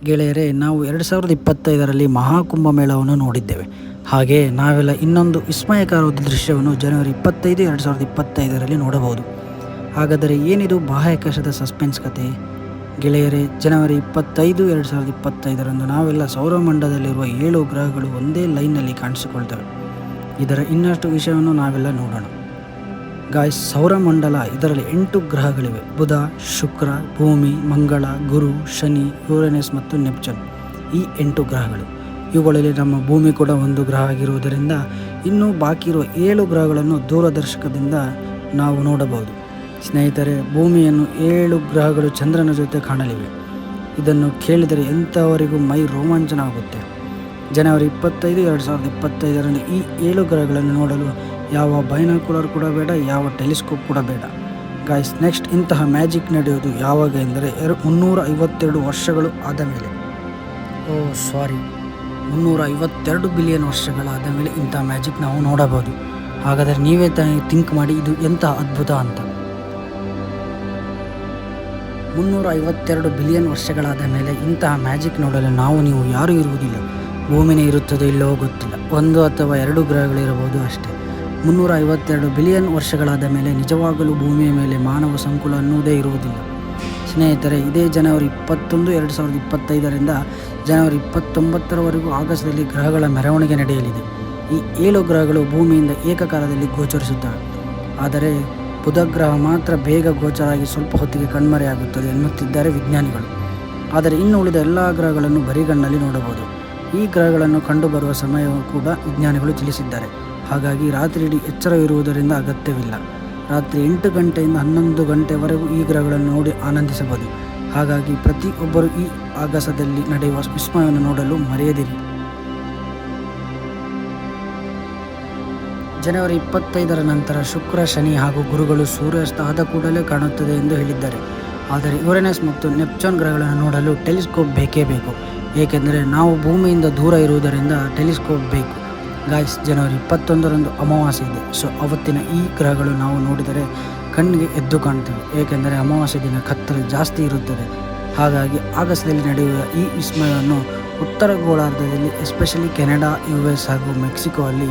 ಗೆಳೆಯರೇ, ನಾವು 2025ರಲ್ಲಿ ಮಹಾಕುಂಭಮೇಳವನ್ನು ನೋಡಿದ್ದೇವೆ. ಹಾಗೆ ನಾವೆಲ್ಲ ಇನ್ನೊಂದು ವಿಸ್ಮಯಕರವಾದ ದೃಶ್ಯವನ್ನು ಜನವರಿ 25, 2025ರಲ್ಲಿ ನೋಡಬಹುದು. ಹಾಗಾದರೆ ಏನಿದು ಬಾಹ್ಯಾಕಾಶದ ಸಸ್ಪೆನ್ಸ್ ಕತೆ? ಗೆಳೆಯರೇ, ಜನವರಿ 25, 2025ರಂದು ನಾವೆಲ್ಲ ಸೌರಮಂಡಲದಲ್ಲಿರುವ 7 ಗ್ರಹಗಳು ಒಂದೇ ಲೈನ್ನಲ್ಲಿ ಕಾಣಿಸಿಕೊಳ್ತವೆ. ಇದರ ಇನ್ನಷ್ಟು ವಿಷಯವನ್ನು ನಾವೆಲ್ಲ ನೋಡೋಣ. ಗಾಯ್ಸ್, ಸೌರಮಂಡಲ, ಇದರಲ್ಲಿ 8 ಗ್ರಹಗಳಿವೆ. ಬುಧ, ಶುಕ್ರ, ಭೂಮಿ, ಮಂಗಳ, ಗುರು, ಶನಿ, ಯುರೇನಸ್ ಮತ್ತು ನೆಪ್ಚೂನ್. ಈ 8 ಗ್ರಹಗಳು. ಇವುಗಳಲ್ಲಿ ನಮ್ಮ ಭೂಮಿ ಕೂಡ ಒಂದು ಗ್ರಹ ಆಗಿರುವುದರಿಂದ ಇನ್ನೂ ಬಾಕಿ ಇರುವ 7 ಗ್ರಹಗಳನ್ನು ದೂರದರ್ಶಕದಿಂದ ನಾವು ನೋಡಬಹುದು. ಸ್ನೇಹಿತರೆ, ಭೂಮಿಯನ್ನು 7 ಗ್ರಹಗಳು ಚಂದ್ರನ ಜೊತೆ ಕಾಣಲಿವೆ. ಇದನ್ನು ಕೇಳಿದರೆ ಎಂಥವರಿಗೂ ಮೈ ರೋಮಾಂಚನ ಆಗುತ್ತೆ. ಜನವರಿ 25, 2025ರಂದು ಈ 7 ಗ್ರಹಗಳನ್ನು ನೋಡಲು ಯಾವ ಬೈನಾಕ್ಯುಲರ್ ಕೂಡ ಬೇಡ, ಯಾವ ಟೆಲಿಸ್ಕೋಪ್ ಕೂಡ ಬೇಡ. ಗಾಯ್ಸ್, ನೆಕ್ಸ್ಟ್ ಇಂತಹ ಮ್ಯಾಜಿಕ್ ನಡೆಯೋದು ಯಾವಾಗ ಎಂದರೆ 352 ವರ್ಷಗಳು ಆದ ಮೇಲೆ. 352 ಬಿಲಿಯನ್ ವರ್ಷಗಳಾದ ಮೇಲೆ ಇಂಥ ಮ್ಯಾಜಿಕ್ ನಾವು ನೋಡಬಹುದು. ಹಾಗಾದರೆ ನೀವೇ ಥಿಂಕ್ ಮಾಡಿ, ಇದು ಎಂತಹ ಅದ್ಭುತ ಅಂತ. 352 ಬಿಲಿಯನ್ ವರ್ಷಗಳಾದ ಮೇಲೆ ಇಂತಹ ಮ್ಯಾಜಿಕ್ ನೋಡಲು ನೀವು ಯಾರೂ ಇರುವುದಿಲ್ಲ. ಭೂಮಿನೇ ಇರುತ್ತದೆ ಇಲ್ಲವೋ ಗೊತ್ತಿಲ್ಲ. 1 ಅಥವಾ 2 ಗ್ರಹಗಳಿರಬಹುದು ಅಷ್ಟೇ. 352 ಬಿಲಿಯನ್ ವರ್ಷಗಳಾದ ಮೇಲೆ ನಿಜವಾಗಲೂ ಭೂಮಿಯ ಮೇಲೆ ಮಾನವ ಸಂಕುಲ ಅನ್ನುವುದೇ ಇರುವುದಿಲ್ಲ. ಸ್ನೇಹಿತರೆ, ಇದೇ ಜನವರಿ 21, 2025ರಿಂದ ಜನವರಿ 29ರವರೆಗೂ ಆಗಸದಲ್ಲಿ ಗ್ರಹಗಳ ಮೆರವಣಿಗೆ ನಡೆಯಲಿದೆ. ಈ 7 ಗ್ರಹಗಳು ಭೂಮಿಯಿಂದ ಏಕಕಾಲದಲ್ಲಿ ಗೋಚರಿಸುತ್ತವೆ. ಆದರೆ ಬುಧ ಗ್ರಹ ಮಾತ್ರ ಬೇಗ ಗೋಚರಾಗಿ ಸ್ವಲ್ಪ ಹೊತ್ತಿಗೆ ಕಣ್ಮರೆಯಾಗುತ್ತದೆ ಎನ್ನುತ್ತಿದ್ದಾರೆ ವಿಜ್ಞಾನಿಗಳು. ಆದರೆ ಇನ್ನು ಉಳಿದ ಎಲ್ಲ ಗ್ರಹಗಳನ್ನು ಬರಿಗಣ್ಣಲ್ಲಿ ನೋಡಬಹುದು. ಈ ಗ್ರಹಗಳನ್ನು ಕಂಡುಬರುವ ಸಮಯವೂ ಕೂಡ ವಿಜ್ಞಾನಿಗಳು ತಿಳಿಸಿದ್ದಾರೆ. ಹಾಗಾಗಿ ರಾತ್ರಿಯಿಡೀ ಎಚ್ಚರವಿರುವುದರಿಂದ ಅಗತ್ಯವಿಲ್ಲ. ರಾತ್ರಿ 8 ಗಂಟೆಯಿಂದ 11 ಗಂಟೆವರೆಗೂ ಈ ಗ್ರಹಗಳನ್ನು ನೋಡಿ ಆನಂದಿಸಬಹುದು. ಹಾಗಾಗಿ ಪ್ರತಿಯೊಬ್ಬರು ಈ ಆಗಸದಲ್ಲಿ ನಡೆಯುವ ವಿಸ್ಮಯವನ್ನು ನೋಡಲು ಮರೆಯದಿರಿ. ಜನವರಿ 25ರ ನಂತರ ಶುಕ್ರ, ಶನಿ ಹಾಗೂ ಗುರುಗಳು ಸೂರ್ಯಾಸ್ತ ಆದ ಕೂಡಲೇ ಕಾಣುತ್ತದೆ ಎಂದು ಹೇಳಿದ್ದಾರೆ. ಆದರೆ ಯುರೇನಸ್ ಮತ್ತು ನೆಪ್ಚೂನ್ ಗ್ರಹಗಳನ್ನು ನೋಡಲು ಟೆಲಿಸ್ಕೋಪ್ ಬೇಕೇ ಬೇಕು. ಏಕೆಂದರೆ ನಾವು ಭೂಮಿಯಿಂದ ದೂರ ಇರುವುದರಿಂದ ಟೆಲಿಸ್ಕೋಪ್ ಬೇಕು. ಗಾಯ್ಸ್, ಜನವರಿ 21ರಂದು ಅಮಾವಾಸ್ಯೆ ಇದೆ. ಸೊ ಅವತ್ತಿನ ಈ ಗ್ರಹಗಳು ನಾವು ನೋಡಿದರೆ ಕಣ್ಣಿಗೆ ಎದ್ದು ಕಾಣ್ತವೆ. ಏಕೆಂದರೆ ಅಮಾವಾಸ್ಯೆ ದಿನ ಕತ್ತಲು ಜಾಸ್ತಿ ಇರುತ್ತದೆ. ಹಾಗಾಗಿ ಆಗಸದಲ್ಲಿ ನಡೆಯುವ ಈ ವಿಸ್ಮಯವನ್ನು ಉತ್ತರ ಗೋಳಾರ್ಧದಲ್ಲಿ, ಎಸ್ಪೆಷಲಿ ಕೆನಡಾ, US ಹಾಗೂ ಮೆಕ್ಸಿಕೋ ಅಲ್ಲಿ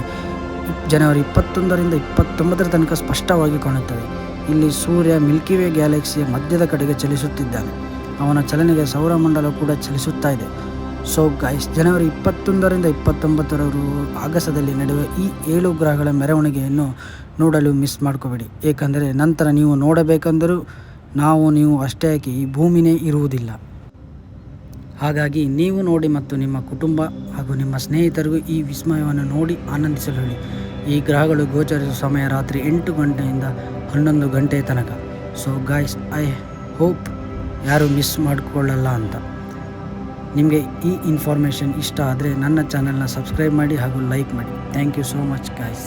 ಜನವರಿ 21ರಿಂದ 29ರ ತನಕ ಸ್ಪಷ್ಟವಾಗಿ ಕಾಣುತ್ತದೆ. ಇಲ್ಲಿ ಸೂರ್ಯ ಮಿಲ್ಕಿ ವೇ ಗ್ಯಾಲಕ್ಸಿಯ ಮಧ್ಯದ ಕಡೆಗೆ ಚಲಿಸುತ್ತಿದ್ದಾನೆ. ಅವನ ಚಲನೆಗೆ ಸೌರಮಂಡಲ ಕೂಡ ಚಲಿಸುತ್ತಾ ಇದೆ. ಸೊ ಗಾಯ್ಸ್, ಜನವರಿ 21ರಿಂದ 29ರವರೆಗೂ ಆಗಸದಲ್ಲಿ ನಡೆಯುವ ಈ 7 ಗ್ರಹಗಳ ಮೆರವಣಿಗೆಯನ್ನು ನೋಡಲು ಮಿಸ್ ಮಾಡ್ಕೋಬೇಡಿ. ಏಕೆಂದರೆ ನಂತರ ನೀವು ನೋಡಬೇಕೆಂದರೂ ನೀವು ಅಷ್ಟೇ ಯಾಕೆ, ಈ ಭೂಮಿನೇ ಇರುವುದಿಲ್ಲ. ಹಾಗಾಗಿ ನೀವು ನೋಡಿ ಮತ್ತು ನಿಮ್ಮ ಕುಟುಂಬ ಹಾಗೂ ನಿಮ್ಮ ಸ್ನೇಹಿತರಿಗೂ ಈ ವಿಸ್ಮಯವನ್ನು ನೋಡಿ ಆನಂದಿಸಲು ಹೇಳಿ. ಈ ಗ್ರಹಗಳು ಗೋಚರಿಸುವ ಸಮಯ ರಾತ್ರಿ 8 ಗಂಟೆಯಿಂದ 11 ಗಂಟೆಯ ತನಕ. ಸೊ ಗಾಯ್ಸ್, ಐ ಹೋಪ್ ಯಾರು ಮಿಸ್ ಮಾಡಿಕೊಳ್ಳಲ್ಲ ಅಂತ. ನಿಮಗೆ ಈ ಇನ್ಫಾರ್ಮೇಷನ್ ಇಷ್ಟ ಆದರೆ ನನ್ನ ಚಾನಲ್ನ ಸಬ್ಸ್ಕ್ರೈಬ್ ಮಾಡಿ ಹಾಗೂ ಲೈಕ್ ಮಾಡಿ. Thank you so much guys.